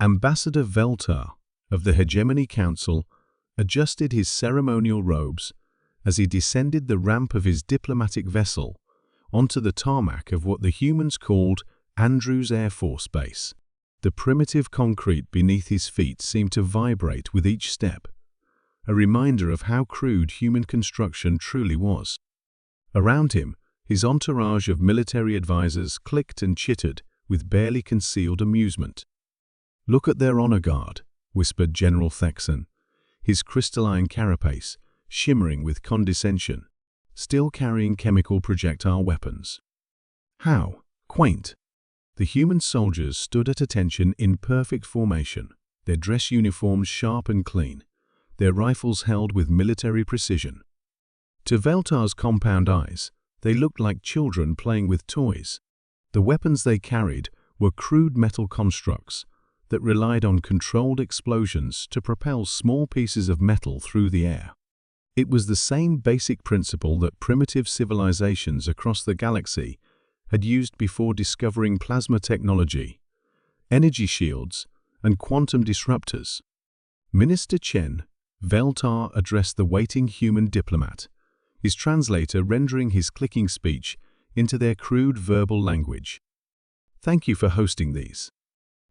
Ambassador Veltar of the Hegemony Council adjusted his ceremonial robes as he descended the ramp of his diplomatic vessel onto the tarmac of what the humans called Andrews Air Force Base. The primitive concrete beneath his feet seemed to vibrate with each step, a reminder of how crude human construction truly was. Around him, his entourage of military advisors clicked and chittered with barely concealed amusement. "Look at their honor guard," whispered General Thexan, his crystalline carapace shimmering with condescension, still carrying chemical projectile weapons. "How quaint!" The human soldiers stood at attention in perfect formation, their dress uniforms sharp and clean, their rifles held with military precision. To Veltar's compound eyes, they looked like children playing with toys. The weapons they carried were crude metal constructs that relied on controlled explosions to propel small pieces of metal through the air. It was the same basic principle that primitive civilizations across the galaxy had used before discovering plasma technology, energy shields, and quantum disruptors. Minister Chen, Veltar addressed the waiting human diplomat, his translator rendering his clicking speech into their crude verbal language. "Thank you for hosting these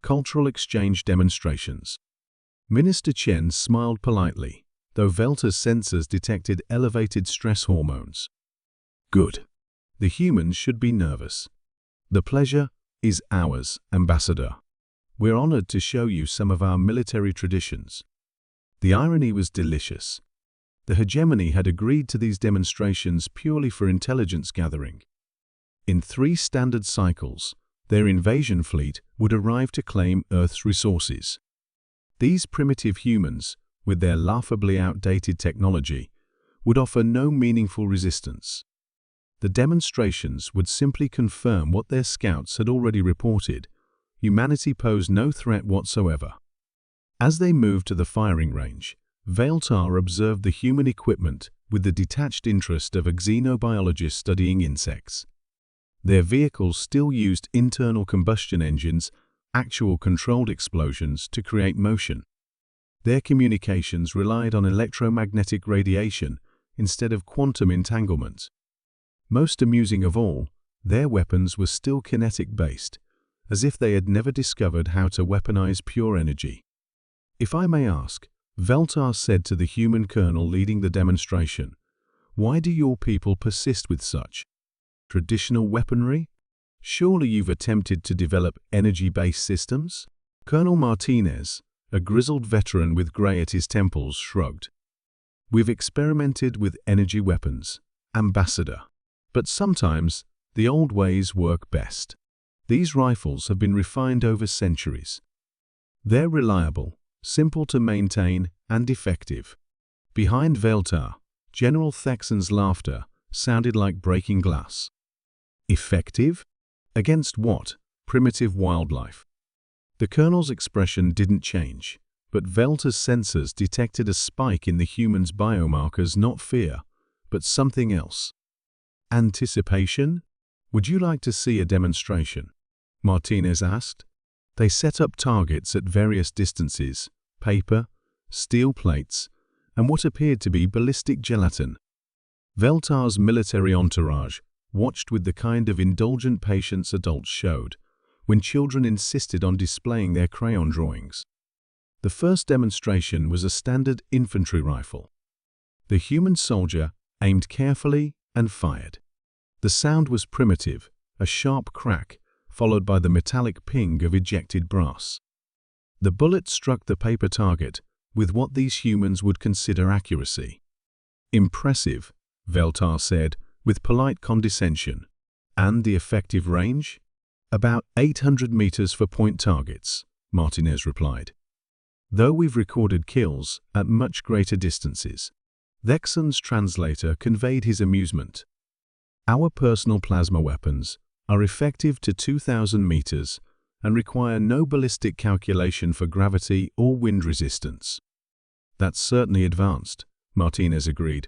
cultural exchange demonstrations." Minister Chen smiled politely, though Veltar's sensors detected elevated stress hormones. "Good. The humans should be nervous. The pleasure is ours, Ambassador. We're honored to show you some of our military traditions." The irony was delicious. The hegemony had agreed to these demonstrations purely for intelligence gathering. In 3 standard cycles, their invasion fleet would arrive to claim Earth's resources. These primitive humans, with their laughably outdated technology, would offer no meaningful resistance. The demonstrations would simply confirm what their scouts had already reported: humanity posed no threat whatsoever. As they moved to the firing range, Veltar observed the human equipment with the detached interest of a xenobiologist studying insects. Their vehicles still used internal combustion engines, actual controlled explosions, to create motion. Their communications relied on electromagnetic radiation instead of quantum entanglement. Most amusing of all, their weapons were still kinetic-based, as if they had never discovered how to weaponize pure energy. "If I may ask," Veltar said to the human colonel leading the demonstration, "why do your people persist with such traditional weaponry? Surely you've attempted to develop energy-based systems?" Colonel Martinez, a grizzled veteran with gray at his temples, shrugged. "We've experimented with energy weapons, Ambassador. But sometimes the old ways work best. These rifles have been refined over centuries. They're reliable, simple to maintain, and effective." Behind Veltar, General Thexan's laughter sounded like breaking glass. "Effective? Against what? Primitive wildlife?" The colonel's expression didn't change, but Veltar's sensors detected a spike in the human's biomarkers, not fear, but something else. "Anticipation? Would you like to see a demonstration?" Martinez asked. They set up targets at various distances: paper, steel plates, and what appeared to be ballistic gelatin. Veltar's military entourage watched with the kind of indulgent patience adults showed when children insisted on displaying their crayon drawings. The first demonstration was a standard infantry rifle. The human soldier aimed carefully and fired. The sound was primitive, a sharp crack, followed by the metallic ping of ejected brass. The bullet struck the paper target with what these humans would consider accuracy. "Impressive," Veltar said, with polite condescension. "And the effective range?" "About 800 meters for point targets," Martinez replied. "Though we've recorded kills at much greater distances." Thexan's translator conveyed his amusement. "Our personal plasma weapons are effective to 2,000 meters and require no ballistic calculation for gravity or wind resistance." "That's certainly advanced," Martinez agreed.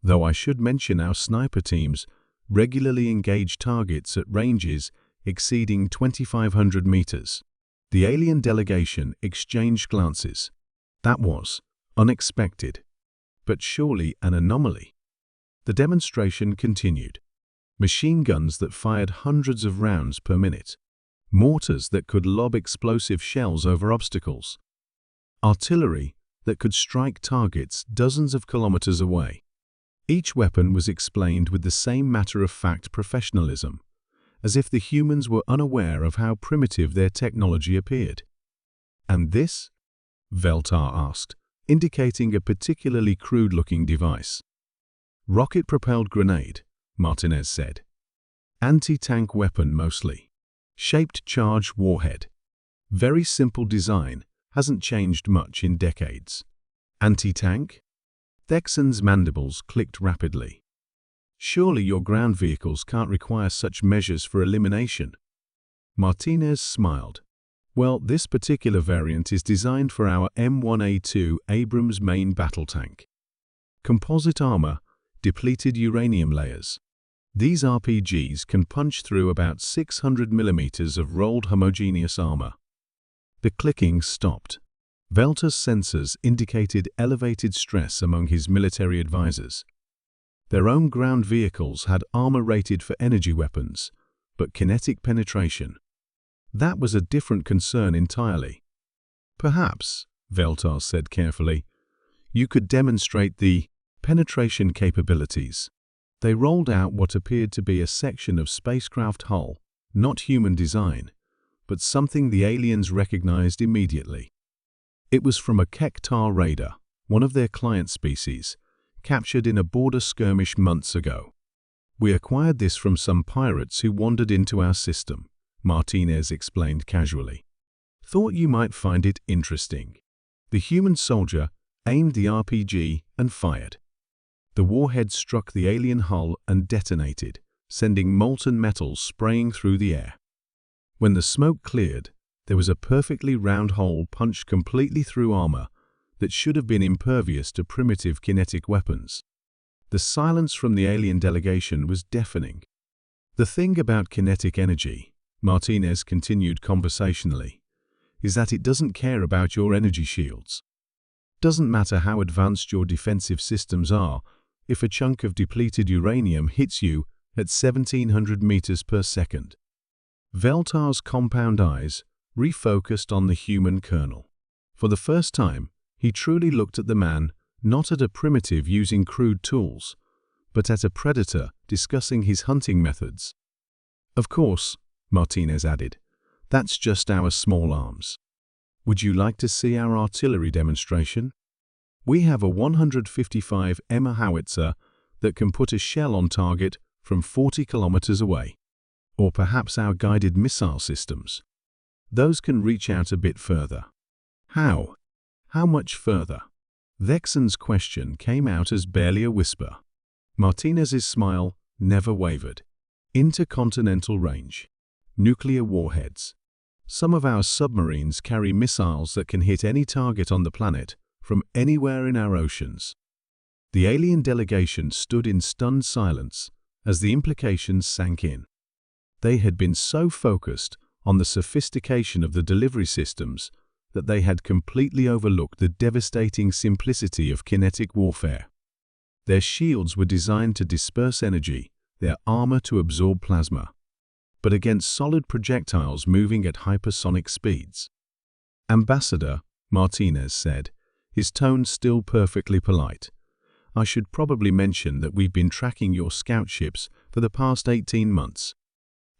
"Though I should mention our sniper teams regularly engage targets at ranges exceeding 2,500 meters. The alien delegation exchanged glances. That was unexpected, but surely an anomaly. The demonstration continued. Machine guns that fired hundreds of rounds per minute, mortars that could lob explosive shells over obstacles, artillery that could strike targets dozens of kilometers away. Each weapon was explained with the same matter-of-fact professionalism, as if the humans were unaware of how primitive their technology appeared. "And this?" Veltar asked, indicating a particularly crude-looking device. "Rocket-propelled grenade," Martinez said. "Anti-tank weapon mostly. Shaped charge warhead. Very simple design, hasn't changed much in decades." "Anti-tank?" Thexan's mandibles clicked rapidly. "Surely your ground vehicles can't require such measures for elimination." Martinez smiled. "Well, this particular variant is designed for our M1A2 Abrams main battle tank. Composite armor, depleted uranium layers. These RPGs can punch through about 600 millimeters of rolled homogeneous armor." The clicking stopped. Veltar's sensors indicated elevated stress among his military advisors. Their own ground vehicles had armor rated for energy weapons, but kinetic penetration. That was a different concern entirely. "Perhaps," Veltar said carefully, "you could demonstrate the penetration capabilities." They rolled out what appeared to be a section of spacecraft hull, not human design, but something the aliens recognized immediately. It was from a Kektar raider, one of their client species, captured in a border skirmish months ago. "We acquired this from some pirates who wandered into our system," Martinez explained casually. "Thought you might find it interesting." The human soldier aimed the RPG and fired. The warhead struck the alien hull and detonated, sending molten metal spraying through the air. When the smoke cleared, there was a perfectly round hole punched completely through armor that should have been impervious to primitive kinetic weapons. The silence from the alien delegation was deafening. "The thing about kinetic energy," Martinez continued conversationally, "is that it doesn't care about your energy shields. Doesn't matter how advanced your defensive systems are, if a chunk of depleted uranium hits you at 1700 meters per second. Veltar's compound eyes refocused on the human kernel. For the first time, he truly looked at the man, not at a primitive using crude tools, but at a predator discussing his hunting methods. "Of course," Martinez added, "that's just our small arms. Would you like to see our artillery demonstration? We have a 155 mm howitzer that can put a shell on target from 40 kilometers away. Or perhaps our guided missile systems. Those can reach out a bit further." "How? How much further?" Thexan's question came out as barely a whisper. Martinez's smile never wavered. "Intercontinental range. Nuclear warheads. Some of our submarines carry missiles that can hit any target on the planet from anywhere in our oceans." The alien delegation stood in stunned silence as the implications sank in. They had been so focused on the sophistication of the delivery systems that they had completely overlooked the devastating simplicity of kinetic warfare. Their shields were designed to disperse energy, their armor to absorb plasma, but against solid projectiles moving at hypersonic speeds. "Ambassador," Martinez said, his tone still perfectly polite, "I should probably mention that we've been tracking your scout ships for the past 18 months.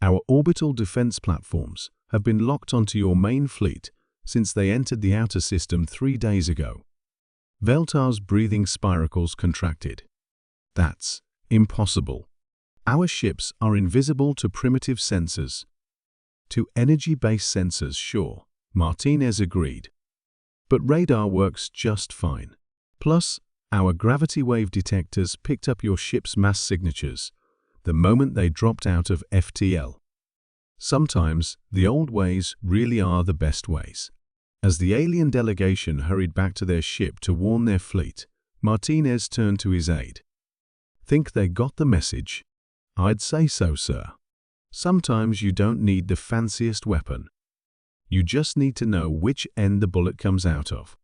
Our orbital defense platforms have been locked onto your main fleet since they entered the outer system 3 days ago." Veltar's breathing spiracles contracted. "That's impossible. Our ships are invisible to primitive sensors." "To energy-based sensors, sure," Martinez agreed. "But radar works just fine. Plus, our gravity wave detectors picked up your ship's mass signatures the moment they dropped out of FTL. Sometimes, the old ways really are the best ways." As the alien delegation hurried back to their ship to warn their fleet, Martinez turned to his aide. "Think they got the message?" "I'd say so, sir. Sometimes you don't need the fanciest weapon. You just need to know which end the bullet comes out of.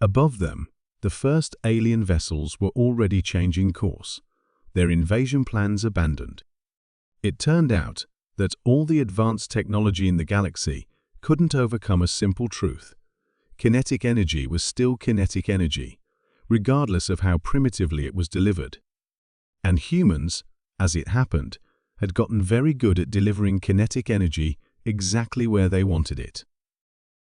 Above them, the first alien vessels were already changing course, their invasion plans abandoned. It turned out that all the advanced technology in the galaxy couldn't overcome a simple truth. Kinetic energy was still kinetic energy, regardless of how primitively it was delivered. And humans, as it happened, had gotten very good at delivering kinetic energy exactly where they wanted it.